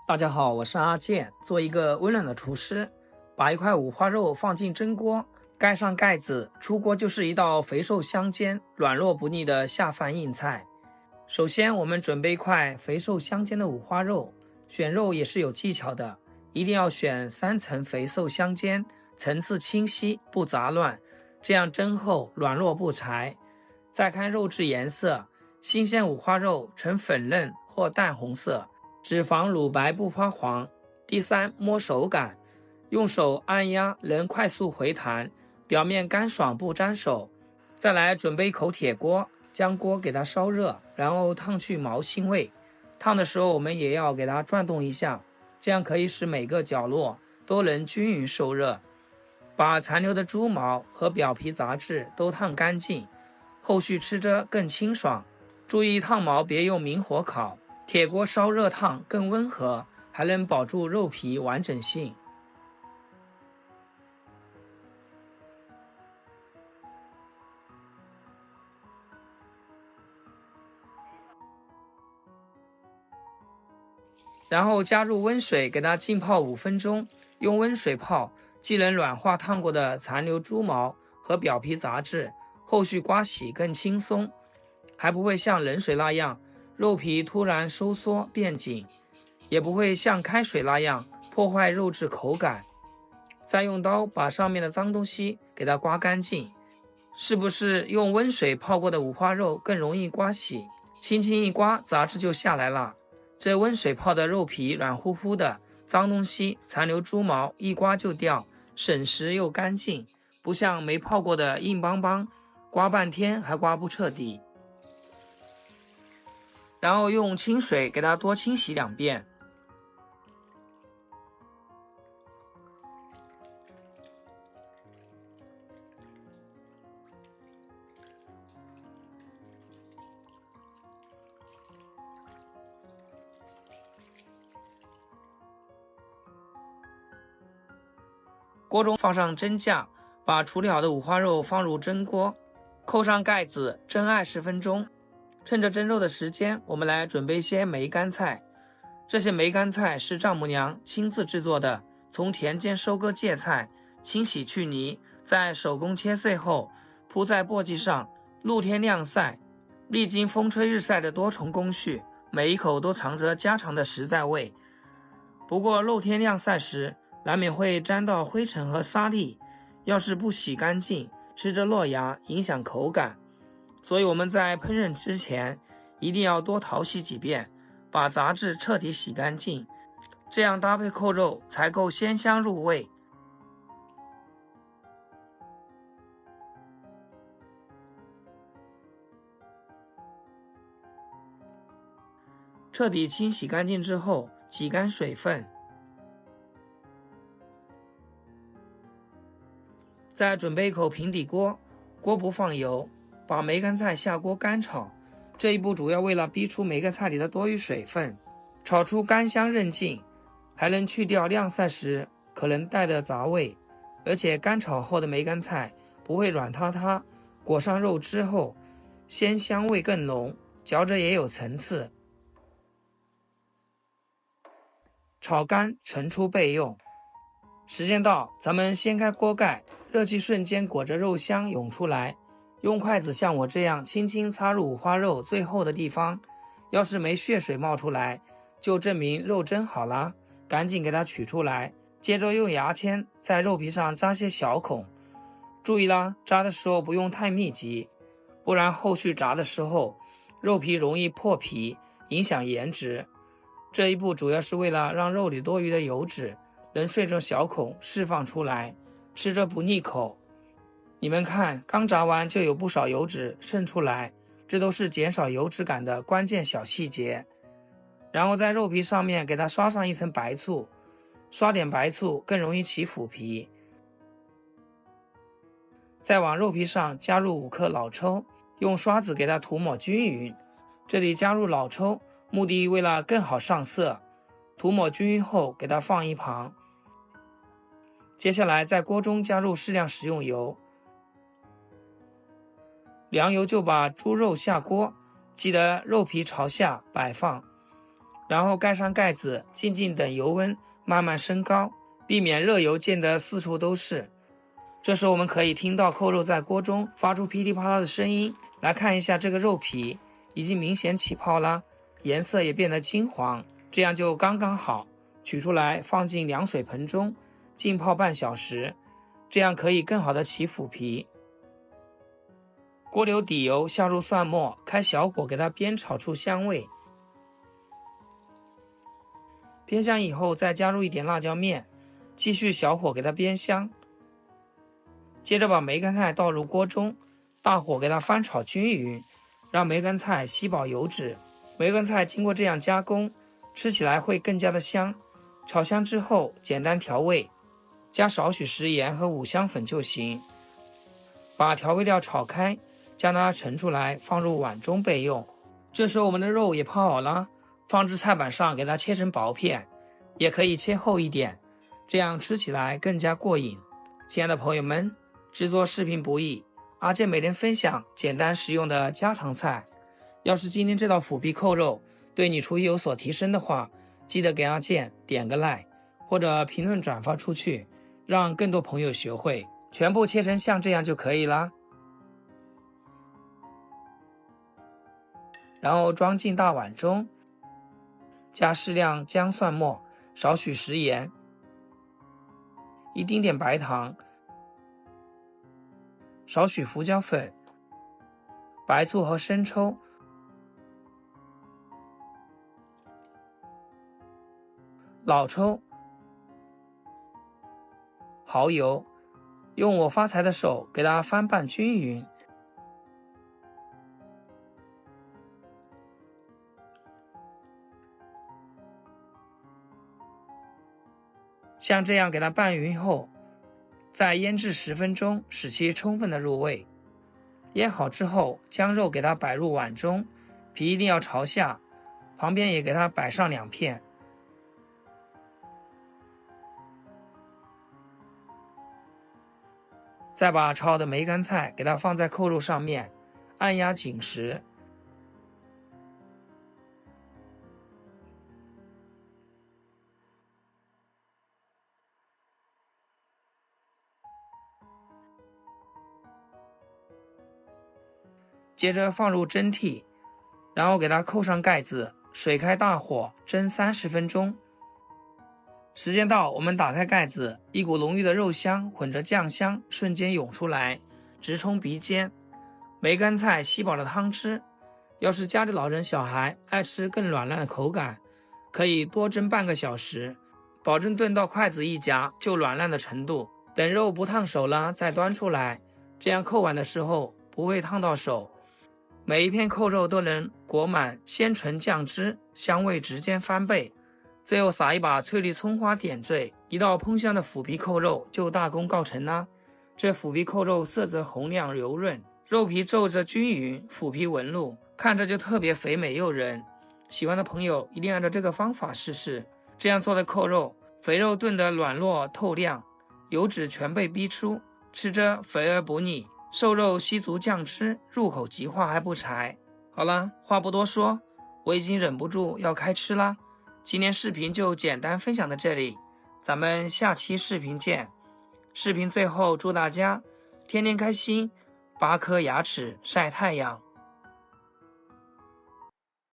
大家好，我是阿健，做一个温暖的厨师。把一块五花肉放进蒸锅，盖上盖子，出锅就是一道肥瘦相间、软糯不腻的下饭硬菜。首先，我们准备一块肥瘦相间的五花肉，选肉也是有技巧的，一定要选3层肥瘦相间，层次清晰，不杂乱，这样蒸后软糯不柴。再看肉质颜色，新鲜五花肉呈粉嫩或淡红色，脂肪乳白不发黄。第三，摸手感，用手按压能快速回弹，表面干爽不粘手。再来准备一口铁锅，将锅给它烧热，然后烫去毛腥味。烫的时候我们也要给它转动一下，这样可以使每个角落都能均匀受热。把残留的猪毛和表皮杂质都烫干净，后续吃着更清爽。注意烫毛别用明火烤，铁锅烧热烫更温和，还能保住肉皮完整性。然后加入温水给它浸泡5分钟，用温水泡，既能软化烫过的残留猪毛和表皮杂质，后续刮洗更轻松，还不会像冷水那样肉皮突然收缩变紧，也不会像开水那样破坏肉质口感。再用刀把上面的脏东西给它刮干净。是不是用温水泡过的五花肉更容易刮洗？轻轻一刮，杂质就下来了。这温水泡的肉皮软乎乎的，脏东西残留猪毛一刮就掉，省时又干净，不像没泡过的硬邦邦，刮半天还刮不彻底。然后用清水给它多清洗2遍。锅中放上蒸架，把处理好的五花肉放入蒸锅，扣上盖子，蒸20分钟。趁着蒸肉的时间，我们来准备一些梅干菜。这些梅干菜是丈母娘亲自制作的，从田间收割芥菜，清洗去泥，再手工切碎后铺在簸箕上，露天晾晒。历经风吹日晒的多重工序，每一口都藏着家常的实在味。不过露天晾晒时难免会沾到灰尘和沙粒，要是不洗干净，吃着落牙，影响口感。所以我们在烹饪之前一定要多淘洗几遍，把杂质彻底洗干净，这样搭配扣肉才够鲜香入味。彻底清洗干净之后，挤干水分，再准备一口平底锅，锅不放油，把梅干菜下锅干炒。这一步主要为了逼出梅干菜里的多余水分，炒出干香韧劲，还能去掉晾晒时可能带的杂味。而且干炒后的梅干菜不会软塌塌，裹上肉之后鲜香味更浓，嚼着也有层次。炒干盛出备用。时间到，咱们掀开锅盖，热气瞬间裹着肉香涌出来，用筷子像我这样轻轻插入五花肉最厚的地方，要是没血水冒出来，就证明肉蒸好了，赶紧给它取出来。接着用牙签在肉皮上扎些小孔，注意啦，扎的时候不用太密集，不然后续炸的时候肉皮容易破皮，影响颜值。这一步主要是为了让肉里多余的油脂能顺着小孔释放出来，吃着不腻口。你们看，刚炸完就有不少油脂渗出来，这都是减少油脂感的关键小细节。然后在肉皮上面给它刷上一层白醋，刷点白醋更容易起腐皮。再往肉皮上加入5克老抽，用刷子给它涂抹均匀。这里加入老抽，目的为了更好上色。涂抹均匀后给它放一旁。接下来在锅中加入适量食用油，凉油就把猪肉下锅，记得肉皮朝下摆放，然后盖上盖子，静静等油温慢慢升高，避免热油溅得四处都是。这时我们可以听到扣肉在锅中发出噼里啪啦的声音。来看一下这个肉皮已经明显起泡啦，颜色也变得金黄，这样就刚刚好。取出来放进凉水盆中浸泡半小时，这样可以更好的起腐皮。锅留底油，下入蒜末，开小火给它煸炒出香味。煸香以后再加入一点辣椒面，继续小火给它煸香。接着把梅干菜倒入锅中，大火给它翻炒均匀，让梅干菜吸饱油脂。梅干菜经过这样加工，吃起来会更加的香。炒香之后简单调味，加少许食盐和五香粉就行。把调味料炒开，将它盛出来放入碗中备用。这时候我们的肉也泡好了，放至菜板上给它切成薄片，也可以切厚一点，这样吃起来更加过瘾。亲爱的朋友们，制作视频不易，阿健每天分享简单实用的家常菜。要是今天这道腐皮扣肉对你厨艺有所提升的话，记得给阿健点个 like 或者评论转发出去，让更多朋友学会。全部切成像这样就可以啦。然后装进大碗中，加适量姜蒜末，少许食盐，一丁点白糖，少许胡椒粉，白醋和生抽，老抽，蚝油，用我发财的手给它翻拌均匀。像这样给它拌匀后，再腌制10分钟，使其充分的入味。腌好之后，将肉给它摆入碗中，皮一定要朝下，旁边也给它摆上2片。再把炒好的梅干菜给它放在扣肉上面，按压紧实。接着放入蒸屉，然后给它扣上盖子，水开大火蒸30分钟。时间到，我们打开盖子，一股浓郁的肉香混着酱香瞬间涌出来，直冲鼻尖。梅干菜吸饱了汤汁，要是家里老人小孩爱吃更软烂的口感，可以多蒸半个小时，保证炖到筷子一夹就软烂的程度。等肉不烫手了再端出来，这样扣碗的时候不会烫到手。每一片扣肉都能裹满鲜醇酱汁，香味直接翻倍。最后撒一把翠绿葱花点缀，一道烹香的腐皮扣肉就大功告成啦。这腐皮扣肉色泽红亮油润，肉皮皱褶均匀，腐皮纹路看着就特别肥美诱人。喜欢的朋友一定按照这个方法试试，这样做的扣肉，肥肉炖得软糯透亮，油脂全被逼出，吃着肥而不腻，瘦肉吸足酱汁，入口即化还不柴。好了，话不多说，我已经忍不住要开吃啦。今天视频就简单分享到这里，咱们下期视频见。视频最后祝大家天天开心，8颗牙齿晒太阳。